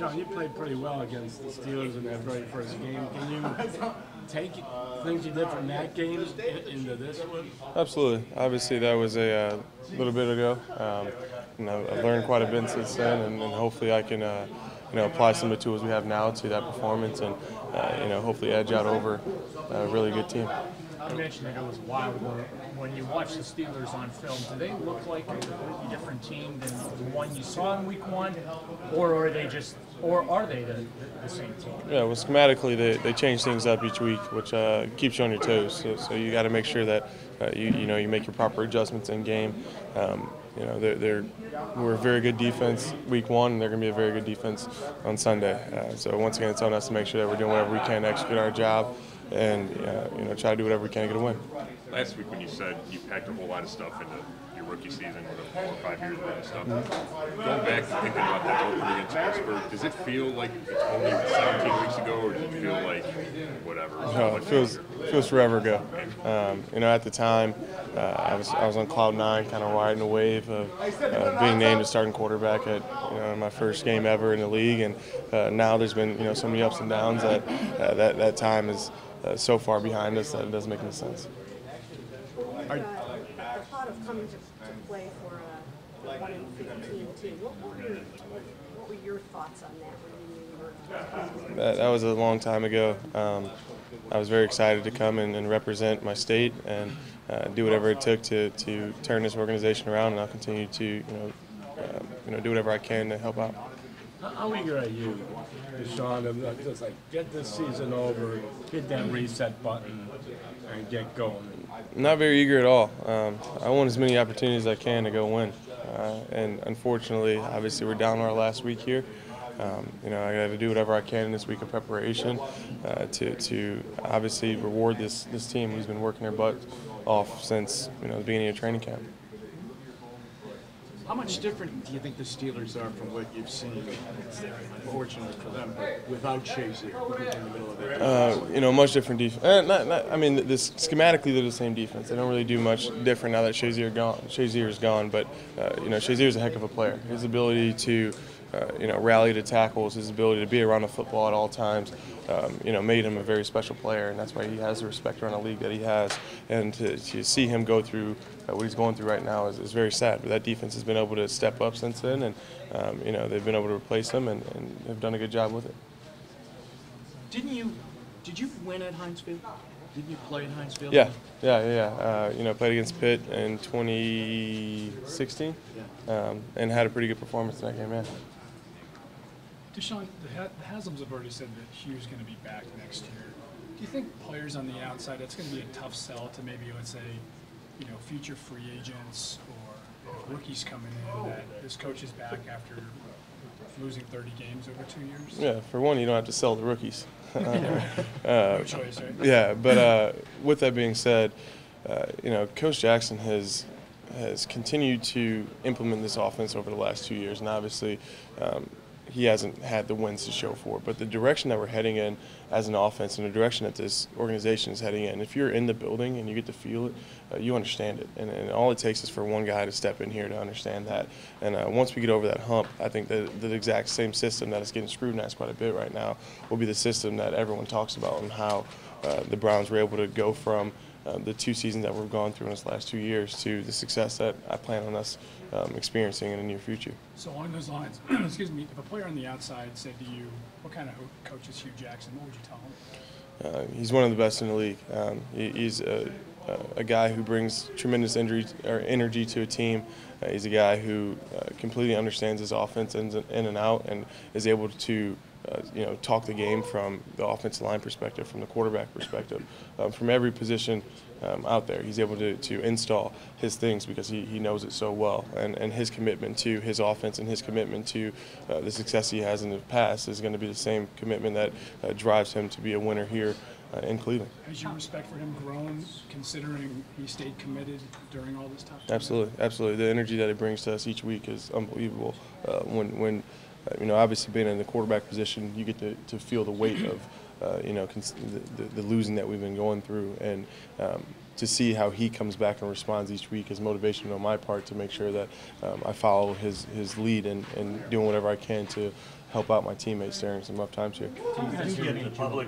DeShone, you played pretty well against the Steelers in that very first game. Can you take things you did from that game into this one? Absolutely. Obviously, that was a little bit ago. I've learned quite a bit since then, and hopefully I can apply some of the tools we have now to that performance and hopefully edge out over a really good team. You mentioned that it was wild. When you watch the Steelers on film, do they look like a completely different team than the one you saw in Week 1, or are they the same team? Yeah, well, schematically they change things up each week, which keeps you on your toes. So you got to make sure that you make your proper adjustments in game. We're a very good defense Week 1, and they're going to be a very good defense on Sunday. So once again, it's on us to make sure that we're doing whatever we can to execute our job and try to do whatever we can to get a win. Last week when you said you packed a whole lot of stuff into your rookie season, with 4 or 5 years worth of stuff, going back and thinking about that opener against Pittsburgh, does it feel like it's only 17 weeks ago, or does it feel like whatever? No, it feels forever ago. At the time, I was on cloud 9, kind of riding a wave of being named a starting quarterback at my first game ever in the league, and now there's been so many ups and downs that time is so far behind us that it doesn't make any sense. The thought of coming to play for a 1-15 team, what were your thoughts on that when you were? That was a long time ago. I was very excited to come and represent my state and do whatever it took to turn this organization around, and I'll continue to do whatever I can to help out. How eager are you, DeShone, to just get this season over, hit that reset button, and get going? I'm not very eager at all. I want as many opportunities as I can to go win. And unfortunately, obviously, we're down our last week here. I got to do whatever I can in this week of preparation to obviously reward this team who's been working their butt off since the beginning of training camp. How much different do you think the Steelers are from what you've seen? Unfortunately for them, but without Shazier in the middle of it. Much different defense. Schematically they're the same defense. They don't really do much different now that Shazier is gone. But Shazier is a heck of a player. His ability to rally to tackles, his ability to be around the football at all times, made him a very special player, and that's why he has the respect around the league that he has. And to see him go through what he's going through right now is very sad. But that defense has been able to step up since then, and they've been able to replace him and have done a good job with it. Did you win at Heinz Field? Didn't you play at Heinz Field? Yeah. Played against Pitt in 2016, and had a pretty good performance in that game. Yeah. DeShone, the Haslems have already said that Hugh's going to be back next year. Do you think players on the outside, that's going to be a tough sell to maybe, let's say, future free agents or rookies coming in, that this coach is back after losing 30 games over 2 years? Yeah, for one, you don't have to sell the rookies. No choice, right? Yeah, but with that being said, Coach Jackson has continued to implement this offense over the last 2 years, and obviously he hasn't had the wins to show for it. But the direction that we're heading in as an offense and the direction that this organization is heading in, if you're in the building and you get to feel it, you understand it. And all it takes is for one guy to step in here to understand that. And once we get over that hump, I think that the exact same system that is getting scrutinized quite a bit right now will be the system that everyone talks about, and how the Browns were able to go from the 2 seasons that we've gone through in this last 2 years to the success that I plan on us experiencing in the near future. So along those lines, excuse me, if a player on the outside said to you, what kind of coach is Hugh Jackson, what would you tell him? He's one of the best in the league. He's a guy who brings tremendous energy to a team. He's a guy who completely understands his offense in and out, and is able to talk the game from the offensive line perspective, from the quarterback perspective, from every position out there. He's able to install his things because he knows it so well. And his commitment to his offense and his commitment to the success he has in the past is going to be the same commitment that drives him to be a winner here in Cleveland. Has your respect for him grown, considering he stayed committed during all this time? Absolutely. The energy that he brings to us each week is unbelievable. When obviously being in the quarterback position, you get to feel the weight of the losing that we've been going through, and to see how he comes back and responds each week is motivation on my part to make sure that I follow his lead and doing whatever I can to help out my teammates during some rough times here. Do you get the public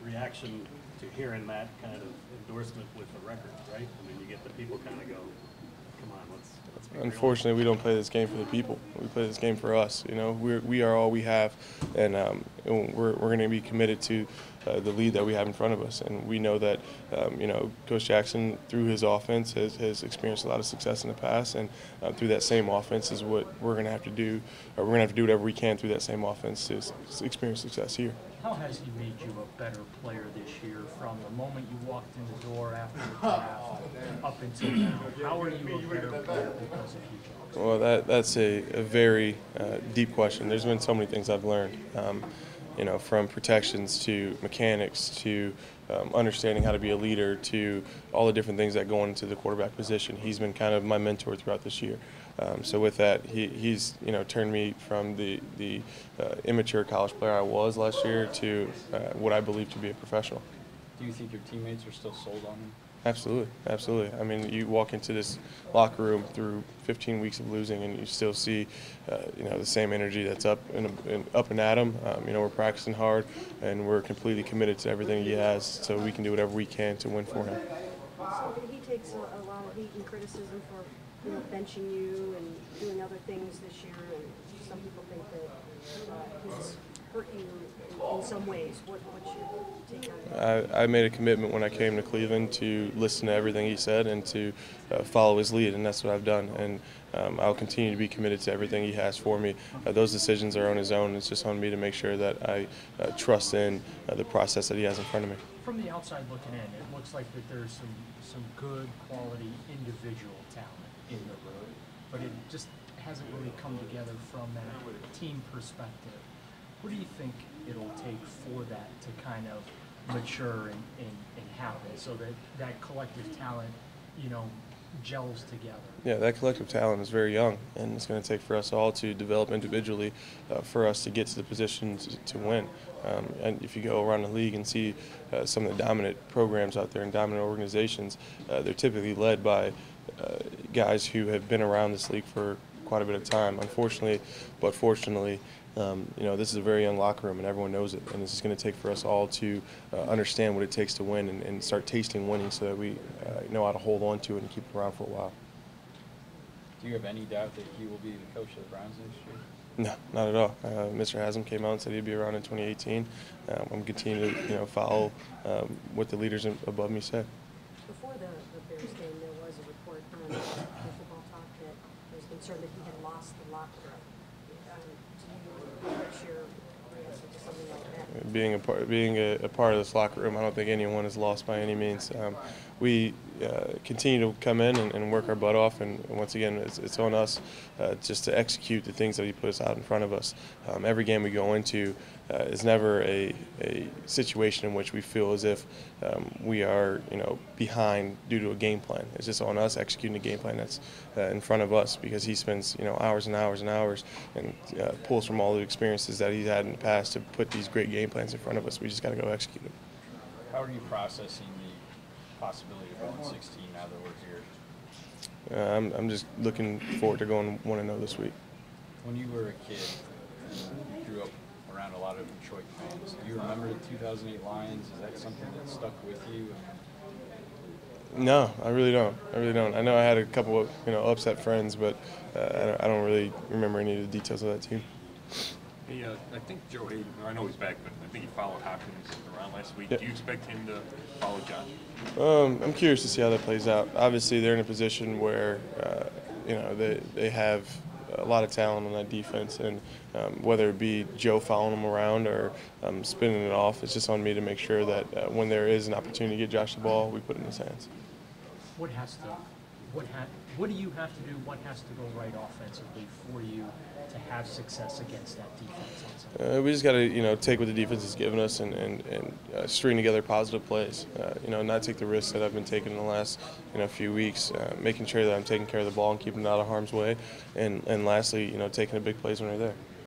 reaction to hearing that kind of endorsement with the record, right? I mean, you get the people kind of go, come on, let's be real. Unfortunately, we don't play this game for the people. We play this game for us. You know, we are all we have, and we're going to be committed to the lead that we have in front of us. And we know that, you know, Coach Jackson, through his offense, has experienced a lot of success in the past, and through that same offense is what we're going to have to do. We're going to have to do whatever we can through that same offense to experience success here. How has he made you a better player this year from the moment you walked in the door after the draft up until now? How are you a better player because of you, Jones? Well, that's a very deep question. There's been so many things I've learned, you know, from protections to mechanics to understanding how to be a leader to all the different things that go into the quarterback position. He's been kind of my mentor throughout this year. So with that, he's you know turned me from the immature college player I was last year to what I believe to be a professional. Do you think your teammates are still sold on him? Absolutely, absolutely. I mean, you walk into this locker room through 15 weeks of losing, and you still see, you know, the same energy that's up and at him. You know, we're practicing hard, and we're completely committed to everything he has, so we can do whatever we can to win for him. So he takes a lot of heat and criticism for, you know, benching you and doing other things this year, and some people think that he's hurt you in some ways. What's your take on that? I made a commitment when I came to Cleveland to listen to everything he said and to follow his lead, and that's what I've done. And I'll continue to be committed to everything he has for me. Those decisions are on his own. It's just on me to make sure that I trust in the process that he has in front of me. From the outside looking in, it looks like that there's some good quality individual talent in the room, but it just hasn't really come together from that team perspective. What do you think it'll take for that to kind of mature and happen so that that collective talent, you know, gels together? Yeah, that collective talent is very young, and it's going to take for us all to develop individually for us to get to the positions to win. And if you go around the league and see some of the dominant programs out there and dominant organizations, they're typically led by guys who have been around this league for quite a bit of time. Unfortunately, but fortunately, you know, this is a very young locker room, and everyone knows it. And this is going to take for us all to understand what it takes to win and start tasting winning, so that we know how to hold on to it and keep it around for a while. Do you have any doubt that he will be the coach of the Browns next year? No, not at all. Mr. Haslem came out and said he'd be around in 2018. I'm continuing to, you know, follow what the leaders above me said. Before the Bears game, there was a report on Football Talk that there was concern that he had lost the locker room. What's your answer to something like that? Being a part of this locker room, I don't think anyone is lost by any means. We continue to come in and work our butt off, and once again, it's on us just to execute the things that he puts out in front of us. Every game we go into is never a situation in which we feel as if we are, you know, behind due to a game plan. It's just on us executing the game plan that's in front of us, because he spends, you know, hours and hours and hours and pulls from all the experiences that he's had in the past to put these great game plans in front of us. We just got to go execute them. How are you processing the possibility of going 16 now that we're here? I'm just looking forward to going 1-0 this week. When you were a kid, you grew up around a lot of Detroit fans. Do you remember the 2008 Lions? Is that something that stuck with you? No, I really don't. I know I had a couple of, you know, upset friends, but I don't really remember any of the details of that team. Hey, I think Joe Hayden, I know he's back, but I think he followed Hopkins around last week. Yep. Do you expect him to follow Josh? I'm curious to see how that plays out. Obviously, they're in a position where, you know, they have a lot of talent on that defense, and whether it be Joe following them around or spinning it off, it's just on me to make sure that when there is an opportunity to get Josh the ball, we put it in his hands. What do you have to do? What has to go right offensively for you to have success against that defense? We just got to, you know, take what the defense has given us and string together positive plays. You know, not take the risks that I've been taking in the last, you know, few weeks. Making sure that I'm taking care of the ball and keeping it out of harm's way, and lastly, you know, taking the big plays when they're there.